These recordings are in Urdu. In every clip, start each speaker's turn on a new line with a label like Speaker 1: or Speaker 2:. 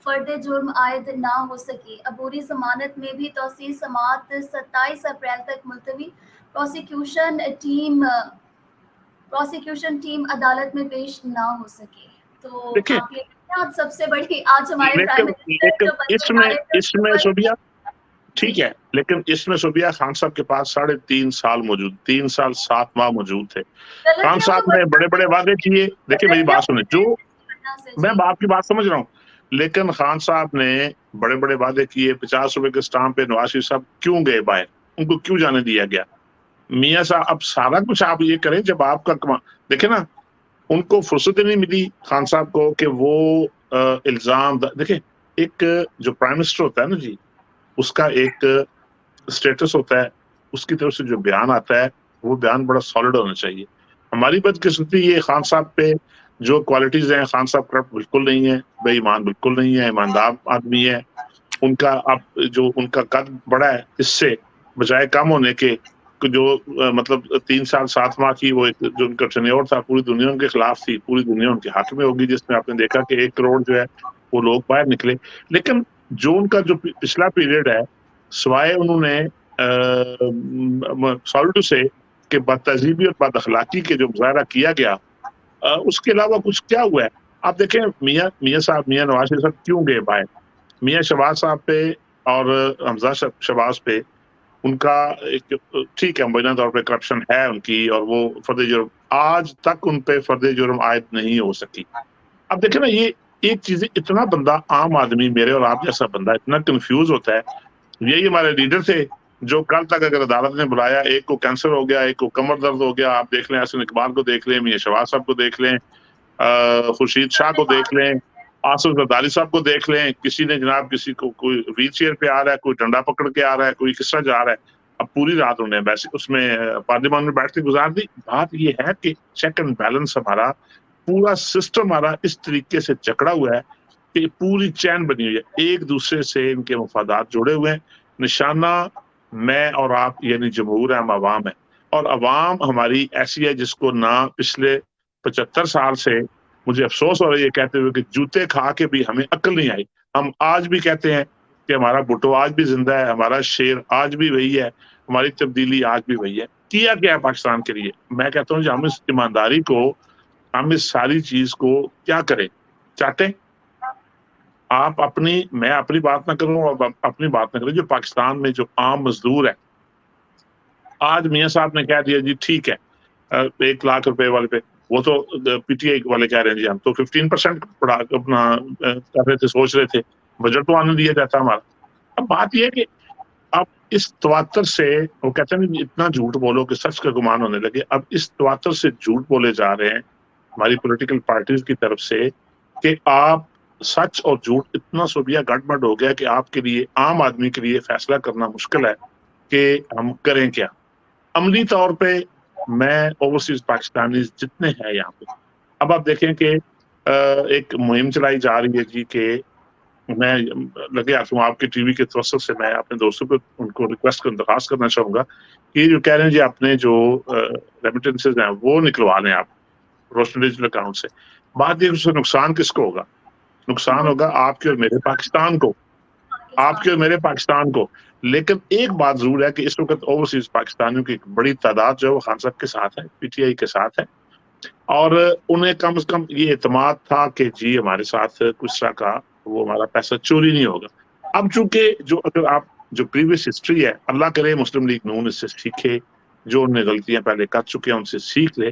Speaker 1: فرد جرم عائد نہ ہو سکی. عبوری ضمانت میں بھی توسیع سماعت 27 اپریل تک ملتوی. پروسیکیوشن ٹیم عدالت میں پیش نہ ہو سکی. تو
Speaker 2: دیکھیں
Speaker 1: آپ یہ آج سب سے بڑی آج ہمارے پرائم
Speaker 2: لیکن
Speaker 1: منسٹر جو بندے
Speaker 2: اس میں صوبیہ
Speaker 1: جی
Speaker 2: ٹھیک ہے، لیکن اس میں صوبیہ خان صاحب کے پاس 3.5 سال موجود، 3 سال 7 ماہ موجود تھے.
Speaker 1: غلط
Speaker 2: خان
Speaker 1: ہے وہ
Speaker 2: صاحب نے بڑے بڑے وعدے کیے. دیکھیں میری بات سنیں، جو میں
Speaker 1: جی
Speaker 2: آپ کی بات سمجھ رہا ہوں، لیکن خان صاحب نے بڑے بڑے وعدے کیے. 50 روپے کے اسٹامپ پہ نواز شریف صاحب کیوں گئے باہر؟ ان کو کیوں جانے دیا گیا؟ میاں صاحب اب سارا کچھ آپ یہ کریں جب آپ کا دیکھیں نا، ان کو فرصت نہیں ملی خان صاحب کو کہ وہ الزام دیکھیں. ایک جو پرائم منسٹر ہوتا ہے نا جی، اس کا ایک اسٹیٹس ہوتا ہے، اس کی طرف سے جو بیان آتا ہے وہ بیان بڑا سالڈ ہونا چاہیے. ہماری بدقسمتی یہ خان صاحب پہ جو کوالٹیز ہیں، خان صاحب کرپٹ بالکل نہیں ہے، بے ایمان بالکل نہیں ہے، ایماندار آدمی ہے. ان کا اب جو ان کا قد بڑا ہے، اس سے بجائے کم ہونے کے جو مطلب 3 سال 7 ماہ کی وہ جو ان کا ٹینیور تھا، پوری دنیا ان کے خلاف تھی، پوری دنیا ان کے حق میں ہوگی، جس میں آپ نے دیکھا کہ 1 کروڑ جو ہے وہ لوگ باہر نکلے. لیکن جو ان کا جو پچھلا پیریڈ ہے، سوائے انہوں نے سوری ٹو سے کہ بد تہذیبی اور بد اخلاقی کے جو مظاہرہ کیا گیا، اس کے علاوہ کچھ کیا ہوا ہے؟ آپ دیکھیں میاں صاحب، میاں نواز شریف صاحب کیوں گئے باہر؟ میاں شہباز صاحب پہ اور حمزہ شہباز پہ ان کا ٹھیک ہے، مبینہ طور پہ کرپشن ہے ان کی، اور وہ فرد جرم آج تک ان پہ فرد جرم عائد نہیں ہو سکی. اب دیکھیں نا، یہ ایک چیز، اتنا بندہ عام آدمی میرے اور آپ جیسا بندہ اتنا کنفیوز ہوتا ہے. یہی ہمارے لیڈر تھے جو کل تک اگر عدالت نے بلایا، ایک کو کینسر ہو گیا، ایک کو کمر درد ہو گیا. آپ دیکھ لیں حسن اقبال کو دیکھ لیں، میاں شہباز صاحب کو دیکھ لیں، خورشید شاہ کو دیکھ لیں، آصف زرداری صاحب کو دیکھ لیں. کسی نے جناب کسی کو کوئی ویل چیئر پہ آ رہا ہے، کوئی ڈنڈا پکڑ کے آ رہا ہے، کوئی کس طرح جا رہا ہے. اب پوری رات انہوں نے اس میں پارلیمان میں بیٹھ کے گزار دی. بات یہ ہے کہ چیک اینڈ بیلنس ہمارا پورا سسٹم ہمارا اس طریقے سے جکڑا ہوا ہے کہ پوری چین بنی ہوئی ہے، ایک دوسرے سے ان کے مفادات جڑے ہوئے ہیں. نشانہ میں اور آپ یعنی جمہور ہے، ہم عوام ہے، اور عوام ہماری ایسی ہے جس کو نہ پچھلے 75 سال سے مجھے افسوس ہو رہا ہے یہ کہتے ہوئے کہ جوتے کھا کے بھی ہمیں عقل نہیں آئی. ہم آج بھی کہتے ہیں کہ ہمارا بھٹو آج بھی زندہ ہے، ہمارا شیر آج بھی وہی ہے، ہماری تبدیلی آج بھی وہی ہے. کیا ہے پاکستان کے لیے؟ میں کہتا ہوں کہ ہم اس ایمانداری کو، ہم اس ساری چیز کو کیا کریں چاہتے ہیں. آپ میں اپنی بات نہ کروں اور اپنی بات نہ کروں، جو پاکستان میں جو عام مزدور ہے، آج میاں صاحب نے کہہ دیا جی ٹھیک ہے 1 لاکھ روپے والے پہ، وہ تو پی ٹی آئی والے کہہ رہے ہیں جی ہم تو 15% بڑھا اپنا کر رہے تھے، سوچ رہے تھے بجٹ تو آنے دیا جاتا ہمارا. اب بات یہ ہے کہ اب اس تواتر سے وہ کہتے ہیں اتنا جھوٹ بولو کہ سچ کا گمان ہونے لگے. اب اس تواتر سے جھوٹ بولے جا رہے ہیں ہماری پولیٹیکل پارٹیز کی طرف سے کہ آپ سچ اور جھوٹ اتنا صوبیہ گڑبڑ ہو گیا کہ آپ کے لیے، عام آدمی کے لیے فیصلہ کرنا مشکل ہے کہ ہم کریں کیا. عملی طور پہ میں اوورسیز پاکستانی جتنے ہیں یہاں پہ، اب آپ دیکھیں کہ ایک مہم چلائی جا رہی ہے جی کہ میں لگے ہوں آپ کے ٹی وی کے توسط سے میں اپنے دوستوں کو ان کو ریکویسٹ درخواست کرنا چاہوں گا کہ جو کہہ رہے ہیں جی اپنے جو ریمیٹنسز ہیں وہ نکلوا لیں آپ روشن ڈیجیٹل اکاؤنٹ سے. بات یہ اس سے نقصان کس کو ہوگا؟ نقصان ہوگا آپ کے اور میرے پاکستان کو، آپ کے اور میرے پاکستان کو. لیکن ایک بات ضرور ہے کہ اس وقت اوورسیز پاکستانیوں کی ایک بڑی تعداد جو ہے وہ خان صاحب کے ساتھ ہے، پی ٹی آئی کے ساتھ ہے، اور انہیں کم از کم یہ اعتماد تھا کہ جی ہمارے ساتھ کچھ طرح کا وہ ہمارا پیسہ چوری نہیں ہوگا. اب چونکہ جو اگر آپ جو پریویس ہسٹری ہے، اللہ کرے مسلم لیگ نون اس سے سیکھے، جو انہیں غلطیاں پہلے کر چکے ہیں ان سے سیکھ لے،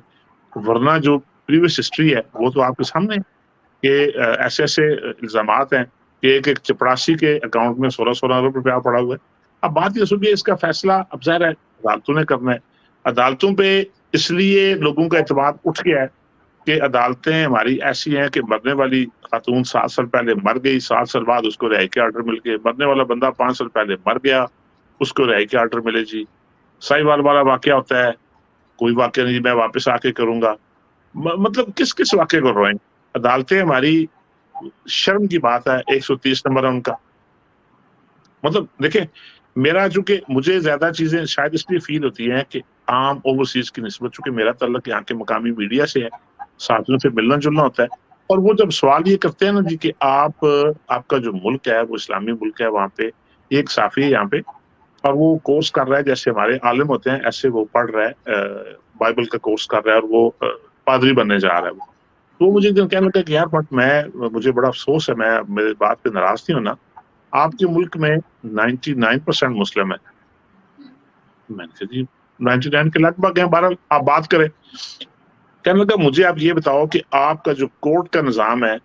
Speaker 2: ورنہ جو پریویس ہسٹری ہے وہ تو آپ کے سامنے ہے کہ ایسے ایسے الزامات ہیں کہ ایک چپڑاسی کے اکاؤنٹ میں 16 ارب روپیہ پڑا ہوا ہے. اب بات یہ سنیے، اس کا فیصلہ اب ظاہر ہے عدالتوں نے کرنا ہے. عدالتوں پہ اس لیے لوگوں کا اعتماد اٹھ گیا ہے کہ عدالتیں ہماری ایسی ہیں کہ مرنے والی خاتون 7 سال پہلے مر گئی، 7 سال بعد اس کو رہائی کے آرڈر مل گئے. مرنے والا بندہ 5 سال پہلے مر گیا، اس کو رہائی کے آرڈر ملے. جی ساہیوال والا واقعہ ہوتا ہے، کوئی واقعہ نہیں میں واپس آ کے کروں گا. مطلب کس کس واقعے کو روئیں؟ عدالتیں ہماری شرم کی بات ہے. 130 نمبر ہے ان کا. مطلب دیکھیں میرا چونکہ مجھے زیادہ چیزیں شاید اس لیے فیل ہوتی ہیں کہ عام اوورسیز کی نسبت، چونکہ میرا تعلق یہاں کے مقامی میڈیا سے ہے، ساتھیوں سے ملنا جلنا ہوتا ہے، اور وہ جب سوال یہ کرتے ہیں نا جی کہ آپ کا جو ملک ہے وہ اسلامی ملک ہے، وہاں پہ ایک صحافی ہے یہاں پہ اور وہ کورس کر رہا ہے جیسے ہمارے عالم ہوتے ہیں ایسے وہ پڑھ رہا ہے، بائبل کا کورس کر رہا ہے اور وہ پادری بننے جا رہا ہے وہ. تو مجھے ایک دن کہنے لگا کہ یار بٹ مجھے بڑا افسوس ہے، میں میرے بات پہ ناراض نہیں ہونا، آپ کے
Speaker 1: جی
Speaker 2: ملک میں 99% مسلم ہے. میں نے کہا جی 99 کے لگ بھگ ہیں، بہرحال آپ بات کریں. کہنے لگا مجھے آپ یہ بتاؤ کہ آپ کا جو کورٹ کا نظام ہے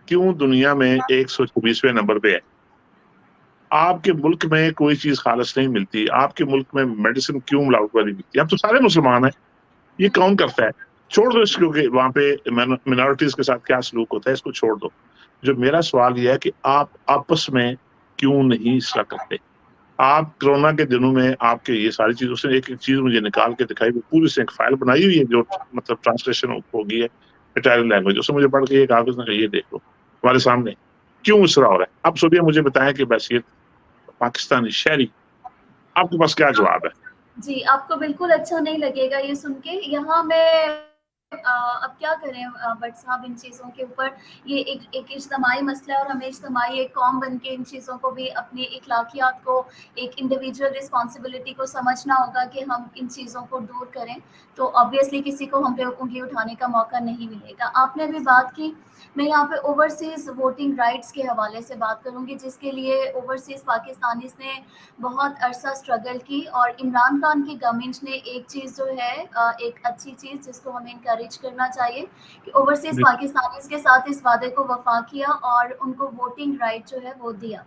Speaker 2: کیوں دنیا میں 126ویں نمبر پہ ہے؟ آپ کے ملک میں کوئی چیز خالص نہیں ملتی، آپ کے ملک میں میڈیسن کیوں ملاوٹ والی ملتی ہے؟ ہم تو سارے مسلمان ہیں، یہ کون کرتا ہے؟ چھوڑ دو اس کو کہ وہاں پہ منارٹیز کے ساتھ کیا سلوک ہوتا ہے، اس کو چھوڑ دو. جو میرا سوال یہ ہے کہ آپ آپس میں کیوں نہیں اصلاح کرتے؟ آپ کرونا کے دنوں میں آپ کے یہ ساری چیزوں سے ایک ایک چیز مجھے نکال کے دکھائی، وہ پوری سے ایک فائل بنائی ہوئی ہے جو مطلب ٹرانسلیشن ہوگی ہے اٹالین لینگویج، اس سے مجھے پڑھ کے یہ کاغذ نے یہ دیکھ لو ہمارے سامنے کیوں اس طرح ہو رہا ہے. اب سوچیے مجھے بتائیں کہ بحیثیت پاکستانی شہری آپ کے پاس کیا جواب ہے؟
Speaker 1: جی آپ کو بالکل اچھا نہیں لگے گا یہ سن کے. یہاں میں اب کیا کریں بٹ صاحب ان چیزوں کے اوپر، یہ ایک اجتماعی مسئلہ ہے اور ہمیں اجتماعی ایک قوم بن کے ان چیزوں کو بھی اپنی اخلاقیات کو، ایک انڈیویجول رسپانسبلٹی کو سمجھنا ہوگا کہ ہم ان چیزوں کو دور کریں. تو آبویسلی کسی کو ہم پہ انگلی اٹھانے کا موقع نہیں ملے گا. آپ نے بھی بات کی، میں یہاں پہ اوورسیز ووٹنگ رائٹس کے حوالے سے بات کروں گی، جس کے لیے اوورسیز پاکستانیز نے بہت عرصہ اسٹرگل کی. اور عمران خان کی گورنمنٹ نے ایک چیز جو ہے ایک اچھی چیز جس کو ہمیں انکریج کرنا چاہیے کہ اوورسیز پاکستانیز کے ساتھ اس وعدے کو وفا کیا اور ان کو ووٹنگ رائٹ جو ہے وہ دیا.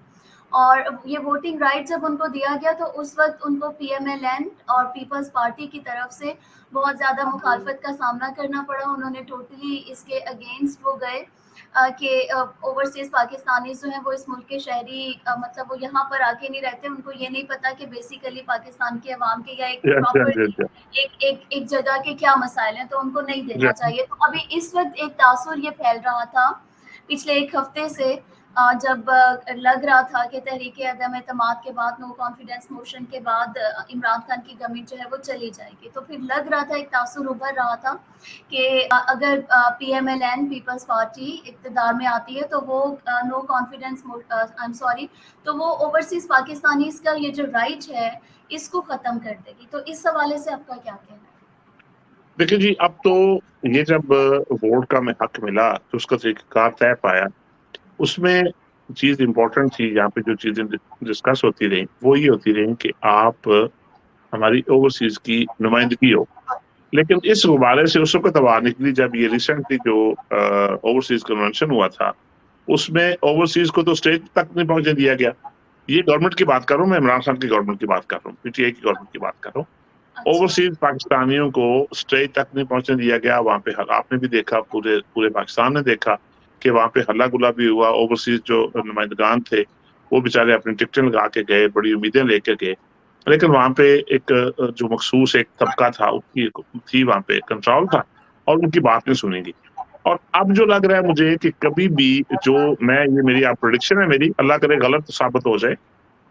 Speaker 1: اور یہ ووٹنگ رائٹ جب ان کو دیا گیا تو اس وقت ان کو پی ایم ایل این اور پیپلز پارٹی کی طرف سے بہت زیادہ مخالفت کا سامنا کرنا پڑا. انہوں نے ٹوٹلی اس کے اگینسٹ وہ گئے کہ اوورسیز پاکستانیز جو ہیں وہ اس ملک کے شہری، مطلب وہ یہاں پر آ کے نہیں رہتے، ان کو یہ نہیں پتا کہ بیسیکلی پاکستان کے عوام کے یا ایک پراپرلی ایک جگہ کے کیا مسائل ہیں، تو ان کو نہیں دینا چاہیے. تو ابھی اس وقت ایک تاثر یہ پھیل رہا تھا پچھلے ایک ہفتے سے، جب لگ رہا تھا کہ تحریک عدم اعتماد کے بعد، نو کانفیڈنس موشن کے بعد عمران خان کی گورنمنٹ جو ہے وہ چلی جائے گی، تو پھر لگ رہا تھا، ایک تاثر ابھر رہا تھا کہ اگر P M L N Peoples Party اقتدار میں آتی ہے تو وہ نو کانفیڈنس تو وہ اوورسیز پاکستانیز کا یہ جو رائٹ ہے اس کو ختم کر دے گی. تو اس حوالے سے آپ کا کیا کہنا ہے؟
Speaker 2: دیکھیں جی، اب تو یہ جب ووٹ کا میں حق ملا تو اس کا طریقہ کار طے پایا، اس میں چیز امپورٹنٹ تھی، یہاں پہ جو چیزیں ڈسکس ہوتی رہیں وہ یہ ہوتی رہیں کہ آپ ہماری اوورسیز کی نمائندگی ہو. لیکن اس غبارے سے اس وقت ہوا نکلی جب یہ ریسنٹلی جو اوورسیز کنونشن ہوا تھا، اس میں اوورسیز کو تو اسٹیج تک نہیں پہنچنے دیا گیا. یہ گورنمنٹ کی بات کر رہا ہوں میں، عمران خان کی گورنمنٹ کی بات کر رہا ہوں، پی ٹی آئی کی گورنمنٹ کی بات کر رہا ہوں. اوورسیز پاکستانیوں کو اسٹیج تک نہیں پہنچنے دیا گیا. وہاں پہ آپ نے بھی دیکھا، پورے پاکستان نے دیکھا کہ وہاں پہ ہلا گلا بھی ہوا. اوورسیز جو نمائندگان تھے وہ بےچارے اپنی ٹکٹیں لگا کے گئے، بڑی امیدیں لے کے گئے، لیکن وہاں پہ ایک جو مخصوص ایک طبقہ تھا اس کی تھی، وہاں پہ کنٹرول تھا اور ان کی بات نہیں سنی گی. اور اب جو لگ رہا ہے مجھے کہ کبھی بھی یہ میری آپ پریڈکشن ہے، میری اللہ کرے غلط ثابت ہو جائے،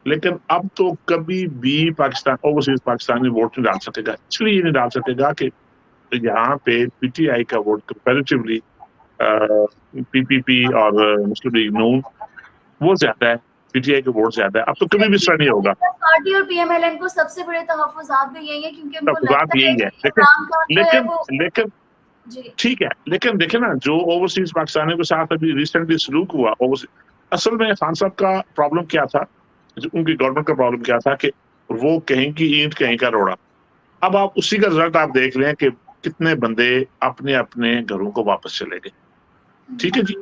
Speaker 2: لیکن اب تو کبھی بھی پاکستان اوورسیز پاکستانی ووٹ نہیں ڈال سکے گا. اس لیے یہ نہیں ڈال سکے گا کہ یہاں پہ پی ٹی آئی کا ووٹ کمپیریٹیولی پی پی پی اور مسلم لیگ نون وہ زیادہ ہے، پی ٹی آئی کا ووٹ زیادہ ہے. اب تو کبھی بھی اس طرح نہیں ہوگا.
Speaker 1: پارٹی اور پی ایم ایل این کو سب سے بڑے تحفظات بھی یہی ہے کیونکہ ان کو
Speaker 2: تفصیلات
Speaker 1: لگتا ہے
Speaker 2: یہی ہے.
Speaker 1: کہ عمران خان جو ہے وہ
Speaker 2: لیکن
Speaker 1: جی
Speaker 2: ٹھیک ہے، لیکن دیکھیں نا جو اوورسیز پاکستانیوں کے ساتھ ابھی ریسنٹلی سلوک ہوا، اصل میں خان صاحب کا پرابلم کیا تھا، ان کی گورنمنٹ کا پرابلم کیا تھا کہ وہ کہیں کی اینٹ کہیں کا روڑا. اب آپ اسی کا رزلٹ آپ دیکھ لیں کہ کتنے بندے اپنے اپنے گھروں کو واپس چلے گئے. ٹھیک ہے جی.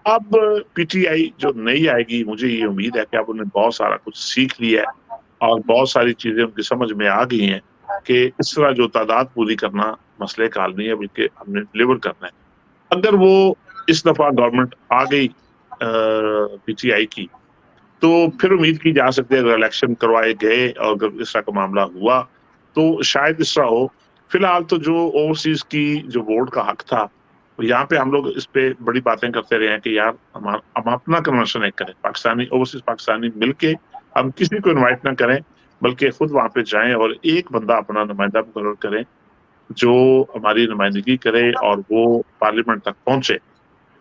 Speaker 2: اب پی ٹی آئی جو نئی آئے گی، مجھے یہ امید ہے کہ اب انہیں بہت سارا کچھ سیکھ لیا ہے اور بہت ساری چیزیں ان کی سمجھ میں آ گئی ہیں کہ اس طرح جو تعداد پوری کرنا مسئلے کا حل نہیں ہے، بلکہ ہم نے ڈلیور کرنا ہے. اگر وہ اس دفعہ گورنمنٹ آ گئی پی ٹی آئی کی تو پھر امید کی جا سکتی ہے اگر الیکشن کروائے گئے اور اگر اس طرح کا معاملہ ہوا تو شاید اس طرح ہو. فی الحال تو جو اوورسیز کی جو ووٹ کا حق تھا، یہاں پہ ہم لوگ اس پہ بڑی باتیں کرتے رہے ہیں کہ یار ہم اپنا کنورشن ایک کریں، پاکستانی اوورسیز پاکستانی مل کے ہم کسی کو انوائٹ نہ کریں بلکہ خود وہاں پہ جائیں اور ایک بندہ اپنا نمائندہ مقرر کریں جو ہماری نمائندگی کرے اور وہ پارلیمنٹ تک پہنچے.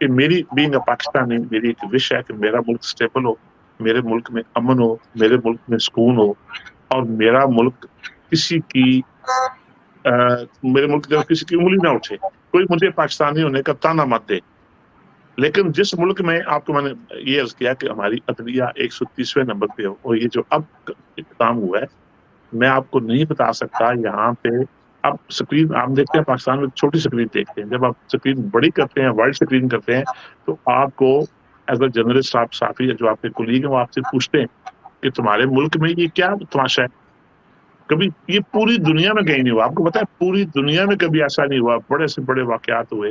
Speaker 2: کہ میری بینگ اے پاکستانی میری ایک وش ہے کہ میرا ملک اسٹیبل ہو, میرے ملک میں امن ہو, میرے ملک میں سکون ہو, اور میرا ملک کسی کی میرے ملک جو کسی کی انگلی نہ اٹھے, کوئی مجھے پاکستانی ہونے کا تانا مت دے. لیکن جس ملک میں آپ کو میں نے یہ عرض کیا کہ ہماری عدلیہ 130ویں نمبر پہ ہو, اور یہ جو اب اختتام ہوا ہے, میں آپ کو نہیں بتا سکتا یہاں پہ. اب اسکرین آپ دیکھتے ہیں پاکستان میں چھوٹی اسکرین دیکھتے ہیں, جب آپ اسکرین بڑی کرتے ہیں, وائڈ اسکرین کرتے ہیں, تو آپ کو ایز اے جرنلسٹ آپ صحافی جو آپ کے کولیگ ہیں وہ آپ سے پوچھتے ہیں کہ تمہارے ملک میں یہ کیا تماشا ہے. کبھی یہ پوری دنیا میں کہیں نہیں ہوا, آپ کو پتا ہے پوری دنیا میں کبھی ایسا نہیں ہوا. بڑے سے بڑے واقعات ہوئے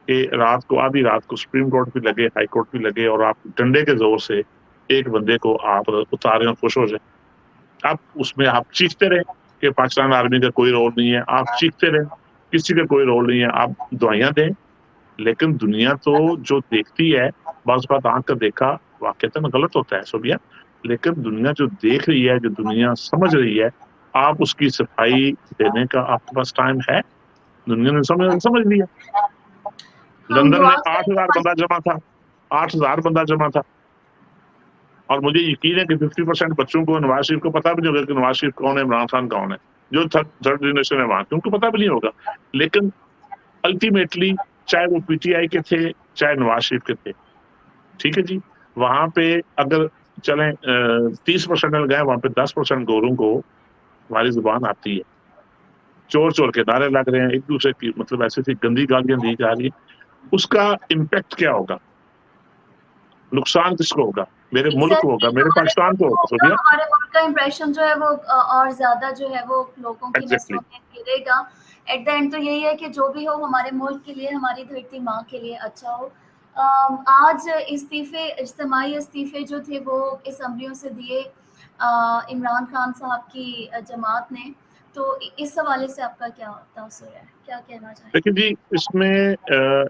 Speaker 2: کہ رات کو آدھی رات کو سپریم کورٹ بھی لگے, ہائی کورٹ بھی لگے, اور آپ ڈنڈے کے زور سے ایک بندے کو آپ اتارے اور خوش ہو جائیں. آپ اس میں آپ چیختے رہے کہ پاکستان آرمی کا کوئی رول نہیں ہے, آپ چیختے رہے کسی کا کوئی رول نہیں ہے, آپ دعائیاں دیں. لیکن دنیا تو جو دیکھتی ہے, بعض بات آنکھ کا دیکھا واقعتا غلط ہوتا ہے سبیا, لیکن دنیا جو دیکھ رہی ہے, جو دنیا سمجھ رہی ہے, آپ اس کی صفائی دینے کا آپ کے پاس ٹائم ہے. دنیا نے سمجھ لیا.
Speaker 1: ہم
Speaker 2: لندن میں
Speaker 1: دعا کریں
Speaker 2: 8,000 بندہ جمع تھا, 8,000 بندہ جمع تھا, اور مجھے یقین ہے کہ 50% بچوں کو نواز شریف کو پتا بھی نہیں ہوگا کہ نواز شریف کون ہے, عمران خان کون ہے, جو تھرڈ جنریشن ہے وہاں کے, ان کو پتا بھی نہیں ہوگا. لیکن الٹیمیٹلی چاہے وہ پی ٹی آئی کے تھے چاہے نواز شریف کے تھے, ٹھیک ہے جی, وہاں پہ اگر چلیں 30% گئے, وہاں پہ 10% گوروں کو ہماری زبان آتی ہے. چور چور کے نعرے لگ رہے ہیں ایک دوسرے کی, مطلب ایسی گندی گالیاں دی جا رہی ہیں. اس کا امپیکٹ کیا ہوگا, نقصان کس کو ہوگا؟ میرے ملک کو ہوگا, میرے پاکستان کو ہوگا. سوچیے
Speaker 1: ہمارے ملک کا امپریشن جو ہے وہ اور زیادہ جو ہے وہ لوگوں کی
Speaker 2: ایگزیکٹلی
Speaker 1: نسلوں میں گرے گا. ایٹ دا اینڈ تو یہی ہے کہ جو بھی ہو ہمارے ملک کے لیے, ہماری دھرتی ماں کے لیے اچھا ہو. آج اجتماعی استعفے جو تھے وہ اسمبلیوں سے دیے عمران خان صاحب کی جماعت نے, تو اس حوالے سے آپ کا کیا تاثر ہے, کیا کہنا چاہیں گے؟
Speaker 2: دیکھیں جی, اس میں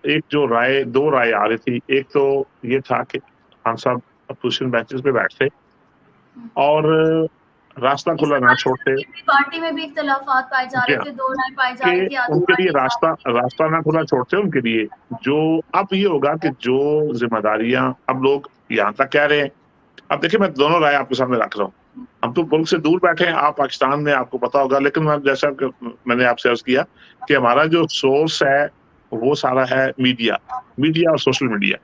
Speaker 2: ایک جو دو رائے آ رہی تھی. ایک تو یہ تھا کہ خان صاحب اپوزیشن بینچز پہ بیٹھتے اور راستہ کھلا نہ چھوڑتے.
Speaker 1: پارٹی میں بھی اختلافات پائے جا
Speaker 2: جی
Speaker 1: رہے
Speaker 2: ہاں,
Speaker 1: تھے, دو رائے پائی جا
Speaker 2: کہ
Speaker 1: رہی تھی, آدھی
Speaker 2: ان کے لیے
Speaker 1: پارٹی
Speaker 2: راستہ نہ کھلا چھوڑتے ان کے لیے. جو اب یہ ہوگا کہ جو ذمہ داریاں اب لوگ یہاں تک کہہ رہے ہیں, اب دیکھیں میں دونوں رائے آپ کے سامنے رکھ رہا ہوں. ہم تو ملک سے دور بیٹھے ہیں, آپ پاکستان میں, آپ کو پتا ہوگا, لیکن جیسا کہ میں نے آپ سے عرض کیا کہ ہمارا جو سورس ہے وہ سارا ہے میڈیا اور سوشل میڈیا.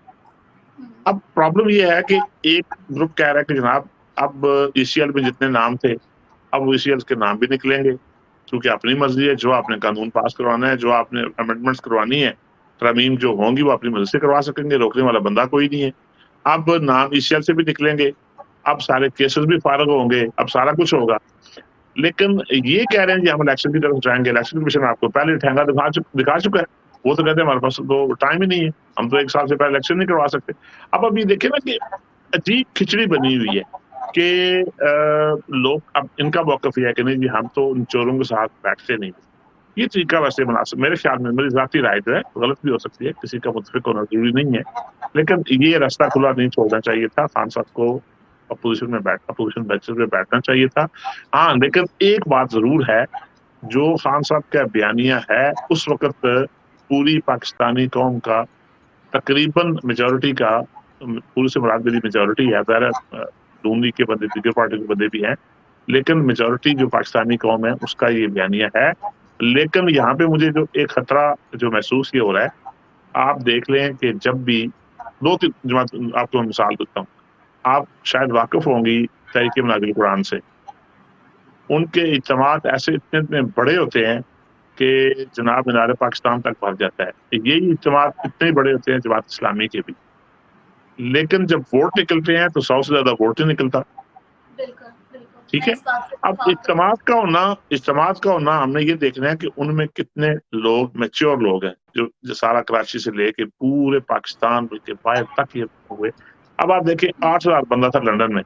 Speaker 2: اب پرابلم یہ ہے کہ ایک گروپ کہہ رہا ہے کہ جناب اب ای سی ایل میں جتنے نام تھے اب وہ ای سی ایل کے نام بھی نکلیں گے, کیونکہ اپنی مرضی ہے, جو آپ نے قانون پاس کروانا ہے, جو آپ نے امینڈمنٹس کروانی ہے, ترمیم جو ہوں گی وہ اپنی مرضی سے کروا سکیں گے, روکنے والا بندہ کوئی نہیں ہے. اب نام ای سی ایل سے بھی نکلیں گے, اب سارے کیسز بھی فارغ ہوں گے, اب سارا کچھ ہوگا. لیکن یہ کہہ رہے ہیں کہ ہم الیکشن کی طرف جائیں گے, الیکشن کمیشن آپ کو پہلے ٹھہنگا دکھا چکا ہے. وہ تو کہتے ہیں ہمارے پاس تو ٹائم ہی نہیں ہے, ہم تو 1 سال سے پہلے الیکشن نہیں کروا سکتے. اب یہ دیکھیں نا کہ عجیب کھچڑی بنی ہوئی ہے کہ لوگ اب ان کا موقف یہ ہے کہ نہیں جی ہم تو ان چوروں کے ساتھ بیٹھتے نہیں. یہ طریقہ ویسے مناسب میرے خیال میں, میری ذاتی رائے جو ہے, غلط بھی ہو سکتی ہے, کسی کا متفق ہونا ضروری نہیں ہے, لیکن یہ راستہ کھلا نہیں چھوڑنا چاہیے تھا. خان صاحب کو اپوزیشن بینچز میں بیٹھنا چاہیے تھا. ہاں, لیکن ایک بات ضرور ہے, جو خان صاحب کا بیانیہ ہے اس وقت پوری پاکستانی قوم کا تقریباً میجورٹی کا, پوری سے مراد میری میجورٹی ہے, ظاہر نون لیگ کے بندے دیگر پارٹی کے بندے بھی ہیں, لیکن میجورٹی جو پاکستانی قوم ہے اس کا یہ بیانیہ ہے. لیکن یہاں پہ مجھے جو ایک خطرہ جو محسوس یہ ہو رہا ہے, آپ دیکھ لیں کہ جب بھی 2-3 جماعت, آپ کو مثال دیتا ہوں, آپ شاید واقف ہوں گی تحریک مناظر قرآن سے. ان کے اجتماعات ایسے اتنے بڑے ہوتے ہیں کہ جناب مینار پاکستان تک بھر جاتا ہے. یہی اجتماعات اتنے بڑے ہوتے ہیں جماعت اسلامی کے بھی, لیکن جب ووٹ نکلتے ہیں تو 100 سے زیادہ ووٹ نہیں نکلتا.
Speaker 1: بالکل بالکل,
Speaker 2: ٹھیک
Speaker 1: میں
Speaker 2: ہے,
Speaker 1: اس بات سے
Speaker 2: اب
Speaker 1: اتفاق کرتی
Speaker 2: اجتماعات کا ہونا ہم نے یہ دیکھنا ہے کہ ان میں کتنے لوگ میچور لوگ ہیں, جو سارا کراچی سے لے کے پورے پاکستان کے باہر تک یہ ہوئے. اب آپ دیکھیں 8,000 بندہ تھا لندن میں,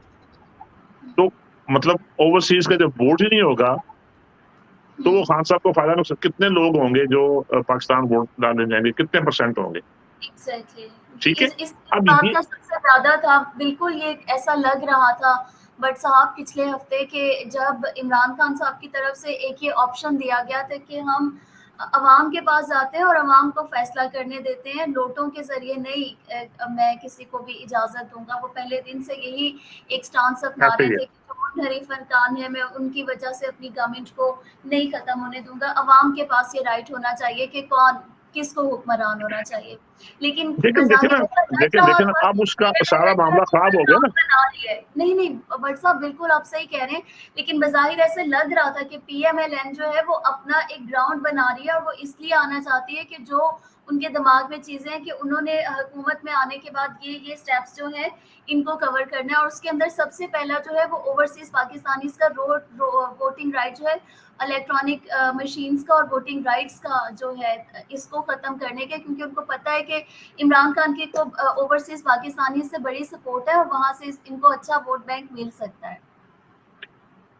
Speaker 2: تو مطلب اوورسیز کا جب ووٹ ہی نہیں ہوگا تو وہ خان صاحب کو فائدہ نہیں. کتنے لوگ ہوں گے جو پاکستان ووٹ ڈالنے جائیں گے, کتنے % ہوں گے؟
Speaker 1: ایگزیکٹلی,
Speaker 2: ٹھیک ہے,
Speaker 1: اس
Speaker 2: اب
Speaker 1: بات
Speaker 2: یہ
Speaker 1: کا سب سے زیادہ تھا, بالکل یہ ایسا لگ رہا تھا. بٹ صاحب پچھلے ہفتے کہ جب عمران خان صاحب کی طرف سے ایک یہ آپشن دیا گیا تھا کہ ہم عوام کے پاس جاتے ہیں اور عوام کو فیصلہ کرنے دیتے ہیں، نوٹوں کے ذریعے نہیں میں کسی کو بھی اجازت دوں گا۔ وہ پہلے دن سے یہی ایک سٹانس اپنا
Speaker 2: ایسے
Speaker 1: رہے
Speaker 2: ہی ہے۔
Speaker 1: تھے کہ جو منحرف کان ہے میں ان کی وجہ سے اپنی گورنمنٹ کو نہیں ختم ہونے دوں گا۔ عوام کے پاس یہ رائٹ ہونا چاہیے کہ کون کس کو حکمران ہونا چاہیے، لیکن
Speaker 2: لیکن دیکھیں
Speaker 1: بظاہر
Speaker 2: نا،
Speaker 1: ایسا لگ رہا
Speaker 2: دیکھیں نا
Speaker 1: تھا
Speaker 2: اب اس کا
Speaker 1: کہ
Speaker 2: سارا معاملہ خراب ہو گیا نا۔
Speaker 1: بنا رہی ہے۔ نہیں نہیں بٹ صاحب بالکل آپ صحیح کہہ رہے ہیں، لیکن بظاہر ایسے لگ رہا تھا کہ پی ایم ایل این جو ہے وہ اپنا ایک گراؤنڈ بنا رہی ہے، اور وہ اس لیے آنا چاہتی ہے کہ جو ان کے دماغ میں چیزیں ہیں کہ انہوں نے حکومت میں آنے کے بعد یہ سٹیپس جو ہیں ان کو کور کرنا ہے، اور اس کے اندر سب سے پہلا جو ہے وہ اوورسیز پاکستانیز کا ووٹنگ رائٹ جو ہے، الیکٹرانک مشینز کا اور ووٹنگ رائٹس کا جو ہے اس کو ختم کرنے کے، کیونکہ ان کو پتہ ہے کہ عمران خان کی کو اوورسیز پاکستانی سے بڑی سپورٹ ہے اور وہاں سے ان کو اچھا ووٹ بینک مل سکتا ہے۔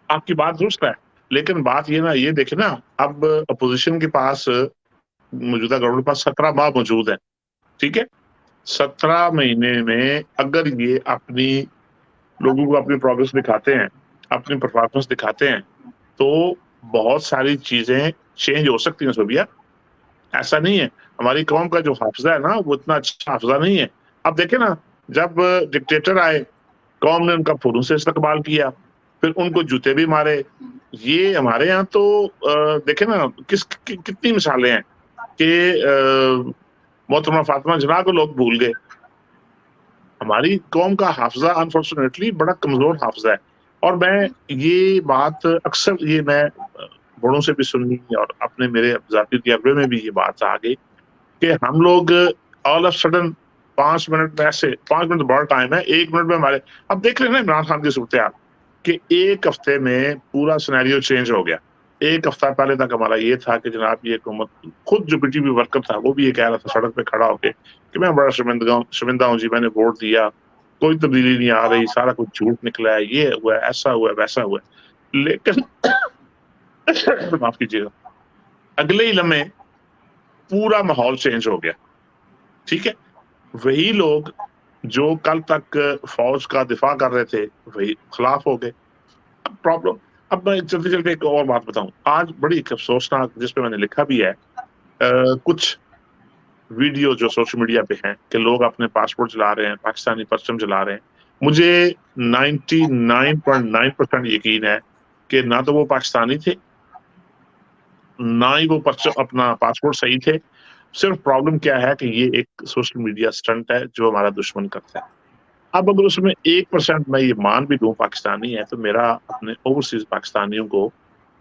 Speaker 2: آپ کی بات درست ہے، لیکن بات یہ نا، یہ دیکھیں نا، اب اپوزیشن کے پاس موجودہ گورنمنٹ کے پاس 17 ماہ موجود ہے، ٹھیک ہے؟ 17 مہینے میں اگر یہ اپنی لوگوں کو اپنی پروگرس دکھاتے ہیں، اپنی پرفارمنس دکھاتے ہیں، تو بہت ساری چیزیں چینج ہو سکتی ہیں صوبیہ۔ ایسا نہیں ہے، ہماری قوم کا جو حافظہ ہے نا وہ اتنا اچھا حافظہ نہیں ہے۔ اب دیکھیں نا، جب ڈکٹیٹر آئے، قوم نے ان کا پھولوں سے استقبال کیا، پھر ان کو جوتے بھی مارے۔ یہ ہمارے یہاں تو دیکھیں نا کتنی مثالیں ہیں کہ محترمہ فاطمہ جناح کو لوگ بھول گئے۔ ہماری قوم کا حافظہ انفارچونیٹلی بڑا کمزور حافظہ ہے، اور میں یہ بات اکثر یہ میں بڑوں سے بھی سنی اور اپنے میرے ذاتی تجربے میں بھی یہ بات آ گئی کہ ہم لوگ آل آف سڈن 5 منٹ میں ایسے 5 منٹ بڑا ٹائم ہے، 1 منٹ میں ہمارے اب دیکھ رہے ہیں نا عمران خان کی صورتحال کہ ایک ہفتے میں پورا سینیریو چینج ہو گیا۔ ایک ہفتہ پہلے تک ہمارا یہ تھا کہ جناب یہ حکومت، خود جو پی ٹی پی ورکر تھا وہ بھی یہ کہہ رہا تھا سڑک پہ کھڑا ہو کے کہ میں بڑا شرمندہ ہوں جی، میں نے ووٹ دیا، کوئی تبدیلی نہیں آ رہی، سارا کچھ جھوٹ نکلا ہے، یہ ہوا ہے، ایسا ہوا ہے، ویسا ہوا ہے۔ لیکن معاف کیجیے گا، اگلے ہی لمحے پورا ماحول چینج ہو گیا، ٹھیک ہے؟ وہی لوگ جو کل تک فوج کا دفاع کر رہے تھے وہی خلاف ہو گئے۔ اب پرابلم، اب میں چلتے چلتے ایک اور بات بتاؤں، آج بڑی افسوسناک، جس پہ میں نے لکھا بھی ہے، کچھ ویڈیو جو سوشل میڈیا پہ ہیں کہ لوگ اپنے پاسپورٹ چلا رہے ہیں، پاکستانی پرچم چلا رہے ہیں۔ مجھے 99.9% یقین ہے کہ نہ تو وہ پاکستانی تھے، نہ ہی وہ اپنا پاسپورٹ صحیح تھے۔ صرف پرابلم کیا ہے کہ یہ ایک سوشل میڈیا سٹنٹ ہے جو ہمارا دشمن کرتا ہے۔ اب اگر اس میں 1% میں یہ مان بھی دوں پاکستانی ہے، تو میرا اپنے اوورسیز پاکستانیوں کو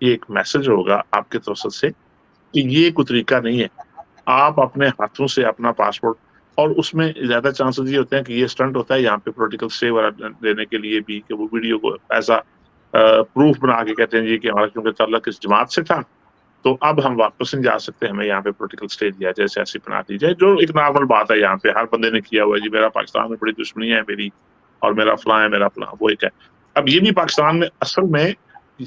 Speaker 2: یہ ایک میسج ہوگا آپ کے توسط سے کہ یہ کوئی طریقہ نہیں ہے۔ آپ اپنے ہاتھوں سے اپنا پاسپورٹ، اور اس میں زیادہ چانسز یہ ہوتے ہیں کہ یہ سٹنٹ ہوتا ہے یہاں پہ پولیٹیکل سیو دینے کے لیے بھی، کہ وہ ویڈیو کو ایسا پروف بنا کے کہتے ہیں جی کہ ہمارا کیونکہ تعلق اس جماعت سے تھا تو اب ہم واپس نہیں جا سکتے، ہمیں یہاں پہ پولیٹیکل اسٹے دیا جائے، سیاسی بنا دی جائے، جو ایک نارمل بات ہے، یہاں پہ ہر بندے نے کیا ہوا ہے جی میرا پاکستان میں بڑی دشمنی ہے میری، اور میرا فلاں ہے، میرا فلاں، وہ ایک ہے۔ اب یہ بھی پاکستان میں اصل میں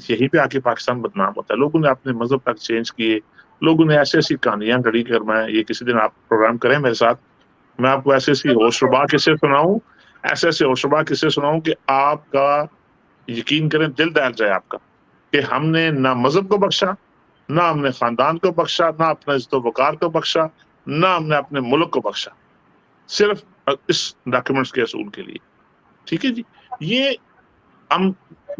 Speaker 2: یہی پہ آ کے پاکستان بدنام ہوتا ہے، لوگوں نے اپنے مذہب تک چینج کیے، لوگوں نے ایسی ایسی کہانیاں گھڑی کر، میں یہ کسی دن آپ پروگرام کریں میرے ساتھ، میں آپ کو ایسی ایسی ہوشربا قصے سناؤں، ایسے ایسے ہوشربا قصے سناؤں کہ آپ کا یقین کریں دل دہل جائے آپ کا، کہ ہم نے نہ مذہب کو بخشا، نہ ہم نے خاندان کو بخشا، نہ اپنے عزت و وقار کو بخشا، نہ ہم نے اپنے ملک کو بخشا، صرف اس ڈاکیومنٹس کے اصول کے لیے، ٹھیک ہے جی؟ یہ ہم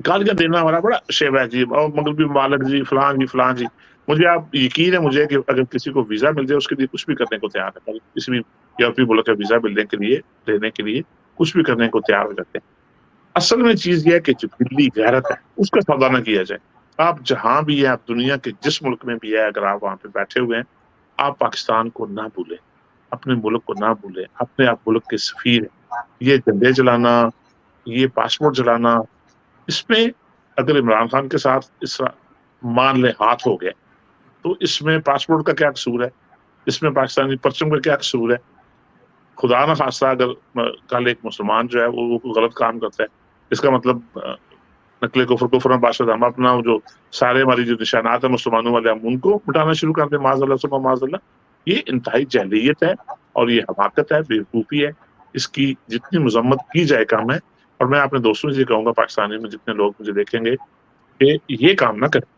Speaker 2: گالیاں دینا ہمارا بڑا شیو ہے جی، اور مغربی ممالک جی، فلاں جی، فلاں جی۔ مجھے آپ یقین ہے مجھے کہ اگر کسی کو ویزا مل جائے اس کے لیے کچھ بھی کرنے کو تیار ہے، کسی بھی یورپی ملک کا ویزا ملنے کے لیے، لینے کے لیے کچھ بھی کرنے کو تیار ہو جاتے ہیں۔ اصل میں چیز یہ ہے کہ جو دلی غیرت ہے اس کا سودا نہ کیا جائے۔ آپ جہاں بھی ہیں، آپ دنیا کے جس ملک میں بھی ہے، اگر آپ وہاں پہ بیٹھے ہوئے ہیں، آپ پاکستان کو نہ بھولیں، اپنے ملک کو نہ بھولیں، اپنے آپ ملک کے سفیر ہیں۔ یہ جھنڈے جلانا، یہ پاسپورٹ جلانا، اس میں اگر عمران خان کے ساتھ اس مان لے ہاتھ ہو گئے تو اس میں پاسپورٹ کا کیا قصور ہے، اس میں پاکستانی پرچم کا کیا قصور ہے؟ خدا نہ خواستہ اگر کل ایک مسلمان جو ہے وہ غلط کام کرتا ہے، اس کا مطلب نقل کفر میں باشد ہم اپنا جو سارے ہماری جو نشانات ہیں مسلمانوں والے، ہم ان کو مٹانا شروع کر دیں، معاذ اللہ ثم معاذ اللہ۔ یہ انتہائی جہلیت ہے اور یہ حماقت ہے، بیوقوفی ہے، اس کی جتنی مذمت کی جائے کم ہے۔ اور میں اپنے دوستوں سے کہوں گا، پاکستانی میں جتنے لوگ مجھے دیکھیں گے، کہ یہ کام نہ کریں۔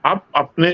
Speaker 2: آپ اپنے